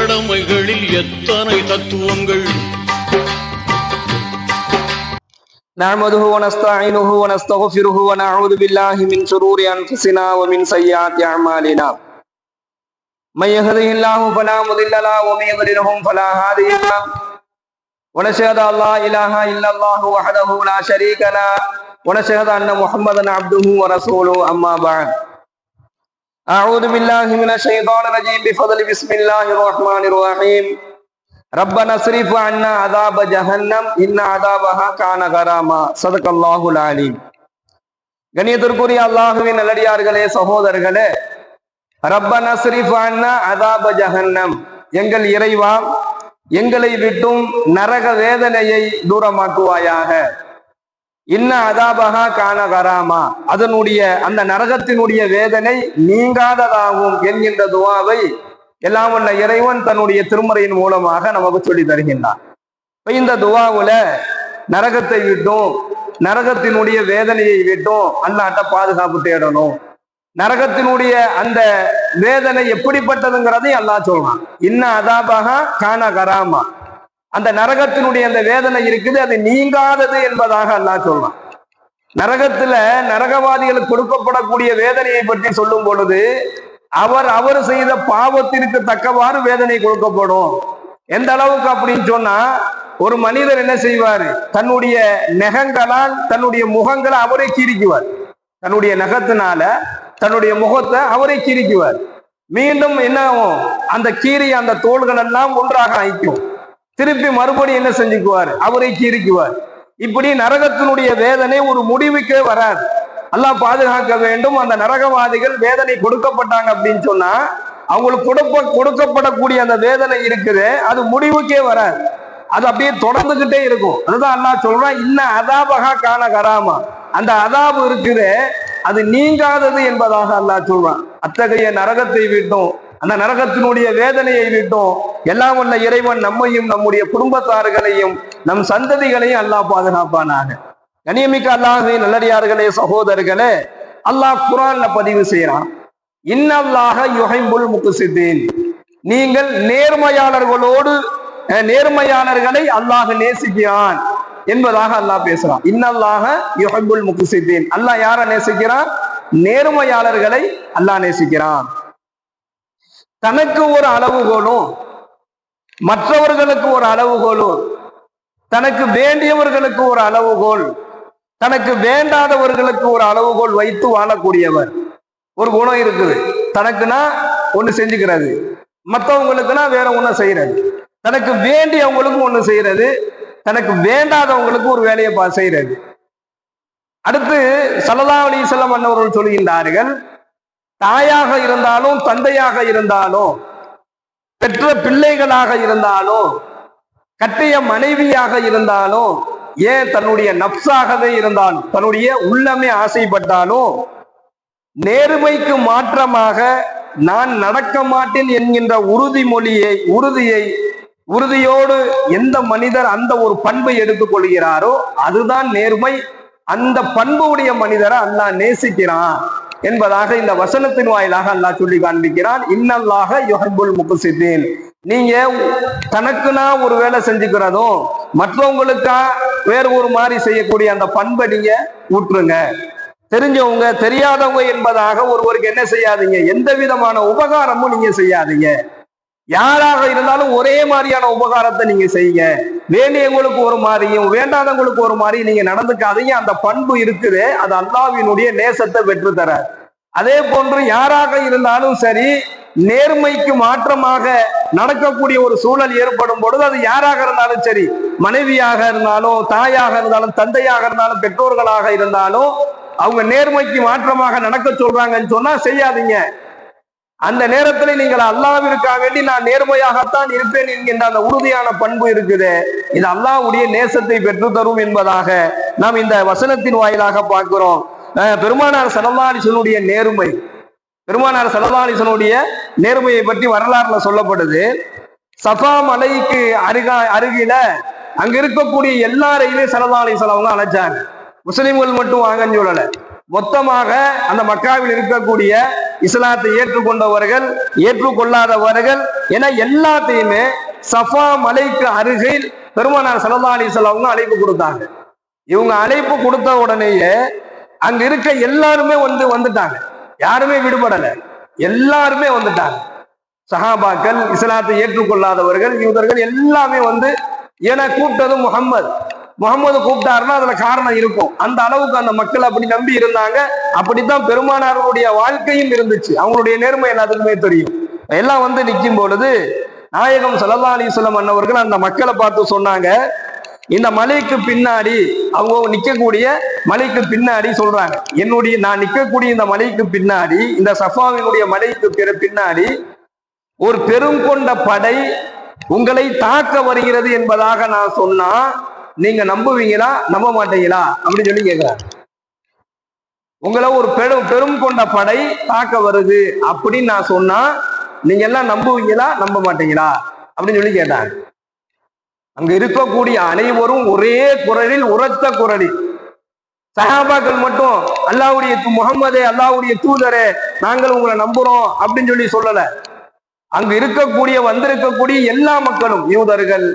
கடமைகளில் எத்தனை தத்துவங்கள். نحمده ونستعينه ونستغفره ونعوذ بالله من شرور أنفسنا ومن سيئات أعمالنا من يهده الله فلا مضل له ومن يضلله فلا هادي له ونشهد أن لا إله إلا الله وحده لا شريك له ونشهد أن محمدا عبده ورسوله أما بعد أعوذ بالله من الشيطان الرجيم بفضل بسم الله الرحمن الرحيم ربنا اصرف عنا عذاب جهنم إن عذابها كان غراما صدق الله العليم. கண்ணியத்திற்குரிய அல்லாஹ்வின் நல்லடியார்களே, சகோதரர்களே, ரப்பனா அஸ்ரிஃப் அன்னா அஸாப ஜஹன்னம், எங்கள் இறைவா எங்களை விட்டும் நரக வேதனையை தூரமாக்குவாயாக. இன்ன அஸாபஹா கான கராமா, அதனுடைய அந்த நரகத்தினுடைய வேதனை நீங்காததாகும் என்கின்ற துஆவை எல்லாம் வல்ல இறைவன் தன்னுடைய திருமறையின் மூலமாக நமக்கு சொல்லி தருகின்றான். இந்த துஆவுல நரகத்தை விட்டும் நரகத்தினுடைய வேதனையை விட்டும் அல்லாஹ்ட்ட பாதுகாப்பு தேடணும். நரகத்தினுடைய அந்த வேதனை எப்படிப்பட்டதுங்கிறதை அல்லாஹ் சொல்றான். இன்ன அஸாபஹா கான கராமா, அந்த நரகத்தினுடைய அந்த வேதனை இருக்குது, அது நீங்காதது என்பதாக அல்லாஹ் சொல்றான். நரகத்துல நரகவாதிகளுக்கு கொடுக்கப்படக்கூடிய வேதனையை பற்றி சொல்லும் பொழுது அவர் செய்த பாவத்திற்கு தக்கவாறு வேதனை கொடுக்கப்படும். எந்த அளவுக்கு அப்படின்னு சொன்னா, ஒரு மனிதர் என்ன செய்வாரு, தன்னுடைய நகங்களால் தன்னுடைய முகங்களை அவரே கீறிக்குவார். தன்னுடைய நகத்தினால தன்னுடைய முகத்தை அவரே கீறிக்குவார். மீண்டும் என்ன ஆகும், அந்த கீறிய அந்த தோள்கள் எல்லாம் ஒன்றாக ஐக்கும். திருப்பி மறுபடியும் என்ன செஞ்சுக்குவார், அவரை கீறிக்குவார். இப்படி நரகத்தினுடைய வேதனை ஒரு முடிவுக்கே வராது. அல்லாஹ் பாதுகாக்க வேண்டும். அந்த நரகவாதிகள் வேதனை கொடுக்கப்பட்டாங்க அப்படின்னு சொன்னா, அவங்களுக்கு கொடுக்கப்படக்கூடிய அந்த வேதனை இருக்குது, அது முடிவுக்கே வராது. அது அப்படியே தொடர்ந்துகிட்டே இருக்கும். அதுதான் அல்லாஹ் சொல்றான், இன்ன அஸாபஹா கான கராமா, அந்த அஸாபு இருக்குது, அது நீங்காதது என்பதாக அல்லாஹ் சொல்றான். அத்தகைய நரகத்தை விட்டும் அந்த நரகத்தினுடைய வேதனையை விட்டும் எல்லாம் வல்ல இறைவன் நம்மையும் நம்முடைய குடும்பத்தார்களையும் நம் சந்ததிகளையும் அல்லாஹ் பாதுகாப்பானாக. கண்ணியமிக்க அல்லாஹ்வின் நல்லடியார்களே, சகோதரர்களே, அல்லாஹ் குர்ஆன்ல பதிவு செய்யறான், இன்னல்லாஹ யுஹிப்புல் முக்ஸிதீன், நீங்கள் நேர்மையாளர்களை அல்லாஹ் நேசிக்கிறான் என்பதாக அல்லாஹ் பேசுறான். இன்னல்லாஹ யுஹிப்புல் முக்ஸிதீன், அல்லாஹ் யாரை நேசிக்கிறான், நேர்மையாளர்களை அல்லாஹ் நேசிக்கிறான். தனக்கு ஒரு அளவுகோலும் மற்றவர்களுக்கு ஒரு அளவுகோலும், தனக்கு வேண்டியவர்களுக்கு ஒரு அளவுகோல், தனக்கு வேண்டாதவர்களுக்கு ஒரு அளவுகோல் வைத்து வாழக்கூடியவர். ஒரு குணம் இருக்குது, தனக்குன்னா ஒண்ணு செஞ்சுக்கிறது, மற்றவங்களுக்குன்னா வேற ஒண்ணு செய்யறது, தனக்கு வேண்டியவங்களுக்கு ஒண்ணு செய்யறது, தனக்கு வேண்டாதவங்களுக்கு ஒரு வேலையை செய்யறது. அடுத்து ஸல்லல்லாஹு அலைஹி வஸல்லம் அன்னவர்கள் சொல்கின்றார்கள், தாயாக இருந்தாலும் தந்தையாக இருந்தாலும் பெற்ற பிள்ளைகளாக இருந்தாலும் கட்டிய மனைவியாக இருந்தாலும் ஏன் தன்னுடைய நப்சாகவே இருந்தாலும் தன்னுடைய உள்ளமே ஆசைப்பட்டாலும் நேர்மைக்கு மாற்றமாக நான் நடக்க மாட்டேன் என்கின்ற உறுதியோடு எந்த மனிதர் அந்த ஒரு பண்பை எடுத்துக்கொள்கிறாரோ அதுதான் நேர்மை. அந்த பண்பு உடைய மனிதரை அல்லாஹ் நேசிக்கிறான் என்பதாக இந்த வசனத்தின் வாயிலாக அல்லாஹ் சொல்லி காண்பிக்கிறான். இன்னல்லாஹ யுஹிப்புல் முக்ஸிதீன், நீங்க தனக்குனா ஒரு வேலை செஞ்சுக்கிறதும் மற்றவங்களுக்கா வேற ஒரு மாதிரி செய்யக்கூடிய அந்த பண்பை நீங்க ஊற்றுங்க. தெரிஞ்சவங்க தெரியாதவங்க என்பதாக ஒருவருக்கு என்ன செய்யாதீங்க, எந்த விதமான உபகாரமும் நீங்க செய்யாதீங்க. யாராக இருந்தாலும் ஒரே மாதிரியான உபகாரத்தை நீங்க செய்யுங்க. வேண்டியவங்களுக்கு ஒரு மாதிரியும் வேண்டாதவங்களுக்கு ஒரு மாதிரி நீங்க நடந்துக்காதீங்க. அந்த பண்பு இருக்குது, அது அல்லாஹ்வினுடைய நேசத்தை பெற்று தர. அதே போன்று யாராக இருந்தாலும் சரி, நேர்மைக்கு மாற்றமாக நடக்கக்கூடிய ஒரு சூழல் ஏற்படும் பொழுது அது யாராக இருந்தாலும் சரி, மனைவியாக இருந்தாலும் தாயாக இருந்தாலும் தந்தையாக இருந்தாலும் பெற்றோர்களாக இருந்தாலும் அவங்க நேர்மைக்கு மாற்றமாக நடக்க சொல்றாங்கன்னு சொன்னா செய்யாதீங்க. அந்த நேரத்தில் நீங்கள் அல்லாஹ்விற்காக வேண்டி நான் நேர்மையாகத்தான் இருப்பேன் என்கின்ற அந்த உறுதியான பண்பு இருக்குது, இது அல்லாஹ்வுடைய நேசத்தை பெற்று தரும் என்பதாக நாம் இந்த வசனத்தின் வாயிலாக பார்க்கிறோம். பெருமானார் ஸல்லல்லாஹு அலைஹி வஸல்லம் நேர்மை, பெருமானார் ஸல்லல்லாஹு அலைஹி வஸல்லம் நேர்மையை பற்றி வரலாறுல சொல்லப்படுது. சஃபா மலைக்கு அருகில அங்க இருக்கக்கூடிய எல்லாரையுமே ஸல்லல்லாஹு அலைஹி வஸல்லம் அவங்க அழைச்சாங்க. முஸ்லிம்கள் மட்டும் வாங்கன்னு சொல்லல, மொத்தமாக அந்த மக்காவில் இருக்கக்கூடிய இஸ்லாத்தை ஏற்றுக்கொண்டவர்கள், ஏற்றுக்கொள்ளாதவர்கள் என எல்லாத்தையுமே சஃபா மலைக்கு அருகில் பெருமானார் ஸல்லல்லாஹு அலைஹி வஸல்லம் அவங்க அழைப்பு கொடுத்தாங்க. இவங்க அழைப்பு கொடுத்த உடனேயே அங்க இருக்க எல்லாருமே வந்துட்டாங்க. யாருமே விடுபடல, எல்லாருமே வந்துட்டாங்க. சஹாபாக்கள், இஸ்லாத்தை ஏற்றுக்கொள்ளாதவர்கள், யூதர்கள் எல்லாமே ஏன்னா கூப்பிட்டது முகம்மது கூப்பிட்டாருன்னா அதுல காரணம் இருக்கும். அந்த அளவுக்கு அந்த மக்கள் அப்படி நம்பி இருந்தாங்க. அப்படித்தான் பெருமானாருடைய வாழ்க்கையும் இருந்துச்சு. அவங்களுடைய நேர்மை எல்லாத்துக்குமே தெரியும். எல்லாம் நிற்கும் பொழுது நாயகம் ஸல்லல்லாஹு அலைஹி வஸல்லம் அன்னவர்கள் அந்த மக்களை பார்த்து சொன்னாங்க, இந்த மலைக்கு பின்னாடி, அவங்க நிக்கக்கூடிய மலைக்கு பின்னாடி சொல்றாங்க, நான் நிக்கக்கூடிய இந்த மலைக்கு பின்னாடி, இந்த சஃபாவினுடைய மலைக்கு பின்னாடி ஒரு பெருங்கொண்ட படை உங்களை தாக்க வருகிறது என்பதாக நான் சொன்னா நீங்க நம்புவீங்களா, நம்ப மாட்டீங்களா அப்படின்னு சொல்லி கேட்கிறாங்க. உங்களை ஒரு பெரும் கொண்ட படை தாக்க வருது அப்படின்னு நான் சொன்னா நீங்க எல்லாம் நம்புவீங்களா, நம்ப மாட்டீங்களா அப்படின்னு சொல்லி கேட்டாங்க. அங்க இருக்கக்கூடிய அனைவரும் ஒரே குரலில், உரத்த குரலில், சஹாபாக்கள் மட்டும் அல்லாஹ்வுடைய முகம்மதே, அல்லாஹ்வுடைய தூதரே, நாங்கள் உங்களை நம்புறோம் அப்படின்னு சொல்லி சொல்லல. அங்கு வந்திருக்கக்கூடிய எல்லா மக்களும், யூதர்கள்,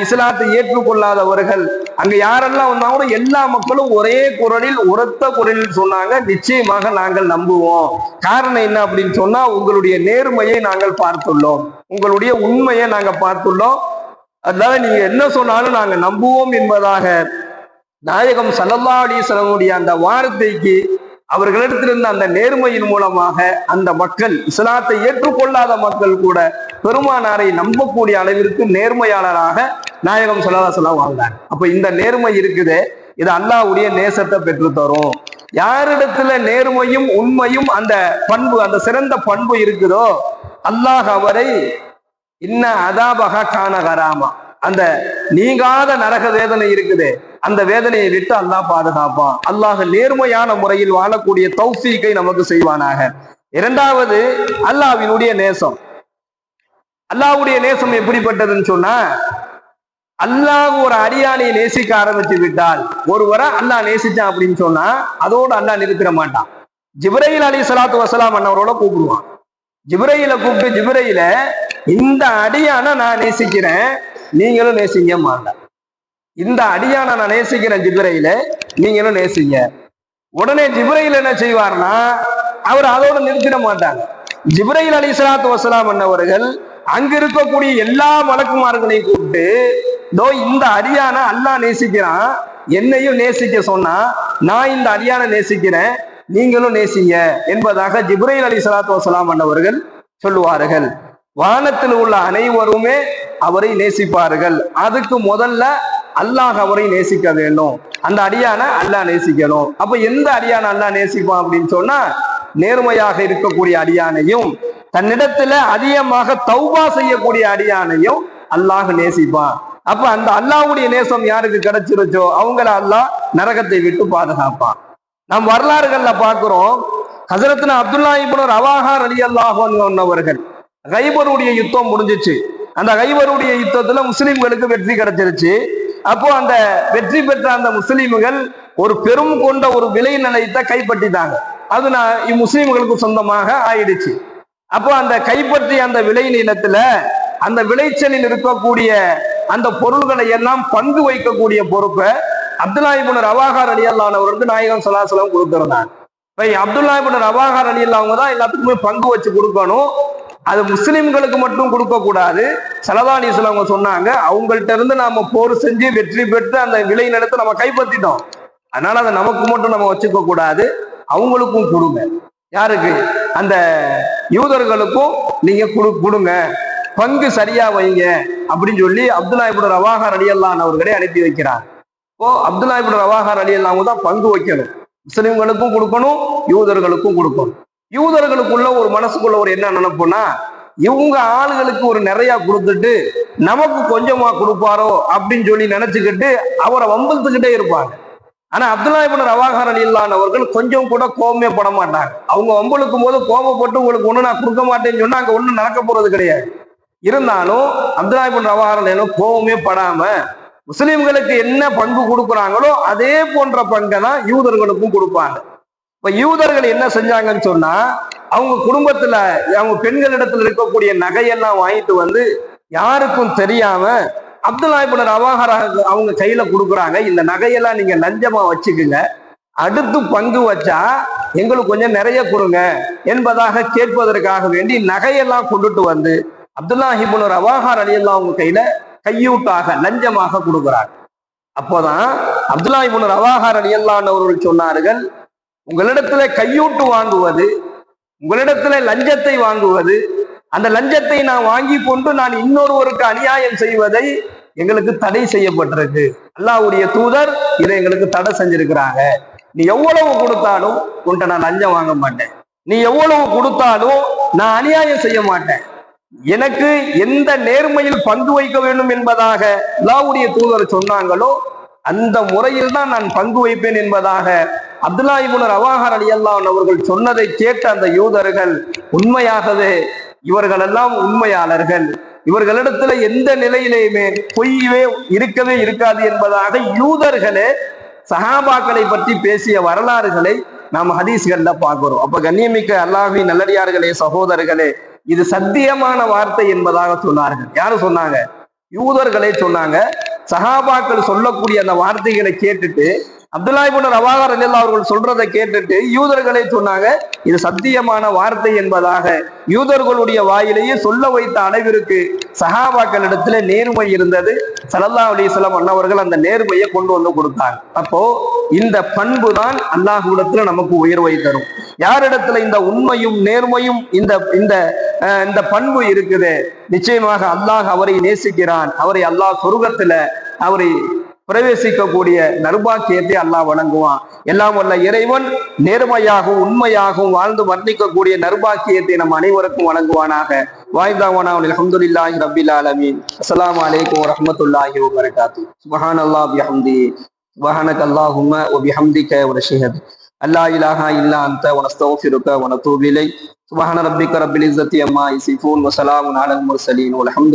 இஸ்லாத்தை ஏற்றுக்கொள்ளாதவர்கள், அங்க யாரெல்லாம் வந்தாலும் எல்லா மக்களும் ஒரே குரலில், உரத்த குரலில் சொன்னாங்க, நிச்சயமாக நாங்கள் நம்புவோம். காரணம் என்ன அப்படின்னு சொன்னா, உங்களுடைய நேர்மையை நாங்கள் பார்த்துள்ளோம், உங்களுடைய உண்மையை நாங்க பார்த்துள்ளோம், அதனால நீங்க என்ன சொன்னாலும் நாங்க நம்புவோம் என்பதாக நாயகம் ஸல்லல்லாஹு அலைஹி வஸல்லம் அந்த வார்த்தைக்கு, அவர்களிடத்திலிருந்த அந்த நேர்மையின் மூலமாக அந்த மக்கள், இஸ்லாத்தை ஏற்றுக்கொள்ளாத மக்கள் கூட பெருமானாரை நம்பக்கூடிய அளவிற்கு நேர்மையாளராக நாயகம் ஸல்லல்லாஹு அலைஹி வஸல்லம் வாழ்ந்தாங்க. அப்ப இந்த நேர்மை இருக்குது, இது அல்லாஹ்வுடைய நேசத்தை பெற்று தரும். யாரிடத்துல நேர்மையும் உண்மையும் அந்த பண்பு, அந்த சிறந்த பண்பு இருக்குதோ, அல்லாஹ் அவரை இன்ன அதாபக கான கராமா, அந்த நீங்காத நரக வேதனை இருக்குது, அந்த வேதனையை விட்டு அல்லாஹ் பாதுகாப்பான். அல்லாஹ் நேர்மையான முறையில் வாழக்கூடிய தௌஃபீக்கை நமக்கு செய்வானாக. இரண்டாவது, அல்லாஹ்வினுடைய நேசம். அல்லாஹ்வுடைய நேசம் எப்படிப்பட்டதுன்னு சொன்னா, அல்லாஹ் ஒரு அடியானை நேசிக்க ஆரம்பித்து விட்டால், ஒருவரை அல்லாஹ் நேசிச்சான் அப்படின்னு சொன்னா அதோடு அல்லாஹ் நிறுத்திட மாட்டான். ஜிப்ரீல் அலைஹிஸ்ஸலாத்து வஸலாம் அன்னவரோட கூப்பிடுவான். ஜிப்ரீலை கூப்பிட்டு, ஜிப்ரீல, இந்த அடியான நான் நேசிக்கிறேன், நீங்களும் நேசிங்க மாட்டான். இந்த அடியான நான் நேசிக்கிறேன் ஜிப்ரீல, நீங்களும் நேசிங்க. உடனே ஜிப்ரீல் என்ன செய்வார்னா, அவர் அதோடு நிறுத்திட மாட்டாங்க. ஜிப்ரீல் அலைஹிஸ்ஸலாத்து வஸலாம் அன்னவர்கள் அங்க இருக்கக்கூடிய எல்லா மலக்குமார்களையும் கூப்பிட்டு, இந்த அடியான அல்லாஹ் நேசிக்கிறான், என்னையும் நேசிக்க சொன்னா, நான் இந்த அடியான நேசிக்கிறேன், நீங்களும் நேசிங்க என்பதாக ஜிப்ரீல் அலைஹிஸ்ஸலாத்து வஸலாம் அன்னவர்கள் சொல்லுவார்கள். வானத்தில் உள்ள அனைவருமே அவரை நேசிப்பார்கள். அதுக்கு முதல்ல அல்லாஹ் அவரை நேசிக்க வேண்டும், அந்த அடியான அல்லாஹ் நேசிக்கணும். அப்ப எந்த அடியான அல்லாஹ் நேசிப்பான் அப்படின்னு சொன்னா, நேர்மையாக இருக்கக்கூடிய அடியானையும், தன்னிடத்துல அதிகமாக தௌபா செய்யக்கூடிய அடியானையும் அல்லாஹ் நேசிப்பான். அப்ப அந்த அல்லாஹ்வுடைய நேசம் யாருக்கு கிடைச்சிருச்சோ அவங்கள அல்லாஹ் நரகத்தை விட்டு பாதுகாப்பான். நாம் வரலாறுகள்ல பார்க்கிறோம், ஹஸரத்னா அப்துல்லாஹ் இப்னு ரவாஹா ரலியல்லாஹு அன்ஹு அவர்கள், கைபருடைய யுத்தம் முடிஞ்சிச்சு. அந்த கைபருடைய யுத்தத்துல முஸ்லிம்களுக்கு வெற்றி கிடைச்சிருச்சு. அப்போ அந்த வெற்றி பெற்ற அந்த முஸ்லிம்கள் ஒரு பெரும் கொண்ட ஒரு விளை நிலையத்தை கைப்பற்றிட்டாங்க. அது முஸ்லிம்களுக்கு சொந்தமாக ஆயிடுச்சு. அப்போ அந்த கைப்பற்றிய அந்த விளை நிலத்துல அந்த விளைச்சலில் இருக்கக்கூடிய அந்த பொருள்களை எல்லாம் பங்கு வைக்கக்கூடிய பொறுப்பை அப்துல்லாஹ் இப்னு ரவாஹா ரலியல்லாஹு அன்ஹு அவருக்கு நாயகம் ஸல்லல்லாஹு அலைஹி வஸல்லம் கொடுத்திருந்தாங்க. அப்துல்லாஹ் இப்னு ரவாஹா ரலியல்லாஹு அன்ஹு தான் எல்லாத்துக்குமே பங்கு வச்சு கொடுக்கணும். அது முஸ்லிம்களுக்கு மட்டும் கொடுக்க கூடாது. ஸல்லல்லாஹு அலைஹி வஸல்லம் அவங்க சொன்னாங்க, அவங்கள்ட்ட இருந்து நாம போர் செஞ்சு வெற்றி பெற்று அந்த விளை நிலத்தை நம்ம கைப்பற்றிட்டோம், அதனால அதை நமக்கு மட்டும் நம்ம வச்சுக்க கூடாது, அவங்களுக்கும் கொடுங்க. யாருக்கு? அந்த யூதர்களுக்கும் நீங்க கொடுங்க, பங்கு சரியா வைங்க அப்படின்னு சொல்லி அப்துல்லாஹ் இப்னு ரவாஹா ரலியல்லாஹு அன்ஹு அவர்களை அனுப்பி வைக்கிறார். இப்போ அப்துல்லாஹ் இப்னு ரவாஹா ரலியல்லாஹு அன்ஹு தான் பங்கு வைக்கணும், முஸ்லிம்களுக்கும் கொடுக்கணும், யூதர்களுக்கும் கொடுக்கணும். யூதர்களுக்குள்ள ஒரு மனசுக்குள்ள ஒரு என்ன நினைப்புனா, இவங்க ஆளுகளுக்கு ஒரு நிறைய கொடுத்துட்டு நமக்கு கொஞ்சமா கொடுப்பாரோ அப்படின்னு சொல்லி நினைச்சுக்கிட்டு அவரை வம்பிழுத்துக்கிட்டே இருப்பாங்க. ஆனா அப்துல்லாஹ் இப்னு ரவாஹா ரலியல்லாஹு அன்ஹு அவர்கள் கொஞ்சம் கூட கோபமே பட மாட்டாங்க. அவங்க வம்பிழுக்கும் போது கோபப்பட்டு உங்களுக்கு ஒண்ணு நான் கொடுக்க மாட்டேன்னு சொன்னா அங்க ஒண்ணு நடக்க போறது கிடையாது. இருந்தாலும் அப்துல்லாஹ் இப்னு ரவாஹா ரலியல்லாஹு அன்ஹு கோபமே படாம முஸ்லிம்களுக்கு என்ன பங்கு கொடுக்குறாங்களோ அதே போன்ற பங்கை தான் யூதர்களுக்கும் கொடுப்பாங்க. இப்ப யூதர்கள் என்ன செஞ்சாங்கன்னு சொன்னா, அவங்க குடும்பத்துல அவங்க பெண்களிடத்துல இருக்கக்கூடிய நகையெல்லாம் வாங்கிட்டு வந்து யாருக்கும் தெரியாம அப்துல்லா இப்னு ரவாஹா அவங்க கையில கொடுக்குறாங்க. இந்த நகையெல்லாம் நீங்க லஞ்சமா வச்சுக்குங்க, அடுத்து பங்கு வச்சா எங்களுக்கு கொஞ்சம் நிறைய கொடுங்க என்பதாக கேட்பதற்காக வேண்டி நகையெல்லாம் கொண்டுட்டு வந்து அப்துல்லா இப்னு ரவாஹா ரலியல்லாஹு அவங்க கையில கையூட்டாக லஞ்சமாக கொடுக்குறாங்க. அப்போதான் அப்துல்லா இப்னு ரவாஹா ரலியல்லாஹு அவர்கள் சொன்னார்கள், உங்களிடத்துல கையூட்டு வாங்குவது, உங்களிடத்துல லஞ்சத்தை வாங்குவது, அந்த லஞ்சத்தை நான் வாங்கி கொண்டு நான் இன்னொருவருக்கு அநியாயம் செய்வதை எங்களுக்கு தடை செய்யப்பட்டிருக்கு. அல்லாஹ்வுடைய தூதர் இதை எங்களுக்கு தடை செஞ்சிருக்கிறாங்க. நீ எவ்வளவு கொடுத்தாலும் உன்கிட்ட நான் லஞ்சம் வாங்க மாட்டேன், நீ எவ்வளவு கொடுத்தாலும் நான் அநியாயம் செய்ய மாட்டேன், எனக்கு எந்த நேர்மையில் பங்கு வைக்க வேண்டும் என்பதாக அல்லாஹ்வுடைய தூதர் சொன்னாங்களோ அந்த முறையில் தான் நான் பங்கு வைப்பேன் என்பதாக அப்துல்லா இப்னு ரவாஹா ரலியல்லாஹு அவர்கள் சொன்னதை கேட்ட அந்த யூதர்கள், உண்மையாகவே இவர்கள் எல்லாம் உண்மையாளர்கள், இவர்களிடத்துல எந்த நிலையிலேயுமே பொய்யே இருக்கவே இருக்காது என்பதாக யூதர்களே சஹாபாக்களை பற்றி பேசிய வரலாறுகளை நாம் ஹதீஸ்கள்ல பார்க்கிறோம். அப்ப கண்ணியமிக்க அல்லாஹ்வின் நல்லடியார்களே, சகோதரர்களே, இது சத்தியமான வார்த்தை என்பதாக சொன்னார்கள். யாரு சொன்னாங்க? யூதர்களே சொன்னாங்க. சஹாபாக்கள் சொல்லக்கூடிய அந்த வார்த்தைகளை கேட்டுட்டு அப்துல்லா இப்னு ரவாஹா ரலியல்லாஹு அவர்கள் சொல்றதை கேட்டுட்டு யூதர்களே சொன்னாங்க, இது சத்தியமான வார்த்தை என்பதாக யூதர்களுடைய வாயிலேயே சொல்ல வைத்த அளவிற்கு சஹாபாக்கள் இடத்துல நேர்மை இருந்தது. ஸல்லல்லாஹு அலைஹி வஸல்லம் அன்னவர்கள் அந்த நேர்மையை கொண்டு வந்து கொடுத்தாங்க. அப்போ இந்த பண்பு தான் அல்லாஹ்விடத்துல நமக்கு உயர்வை தரும். யாரிடத்துல இந்த உண்மையும் நேர்மையும் இந்த பண்பு இருக்குது, நிச்சயமாக அல்லாஹ் அவரை நேசிக்கிறான், அவரை அல்லாஹ் சொர்க்கத்துல அவரை பிரவேசிக்கக்கூடிய நர்பாக்கியத்தை அல்லாஹ் வழங்குவான். எல்லாம் வல்ல இறைவன் நேர்மையாகவும் உண்மையாகவும் வாழ்ந்து வர்ணிக்கக்கூடிய நர்பாக்கியத்தை நம் அனைவருக்கும் வழங்குவானாக. வாய்தாவானா அல்ஹம்துலில்லாஹி ரப்பில் ஆலமீன். அஸ்ஸலாமு அலைக்கும் வரஹ்மத்துல்லாஹி வபரகாத்துஹு. சுப்ஹானல்லாஹி பிஹம்திஹி சுப்ஹானக அல்லாஹும்ம வபிஹம்திக வனஷ்ஹது அல்லா இலாஹா இல்லா அன்த வனஸ்தக்ஃபிருக வனதூபு இலைக். சுப்ஹான ரப்பிக ரப்பில் இஸ்ஸத்தி அம்மா யசிஃபூன் வஸலாமுன் அலல் முர்ஸலீன் வல்ஹம்து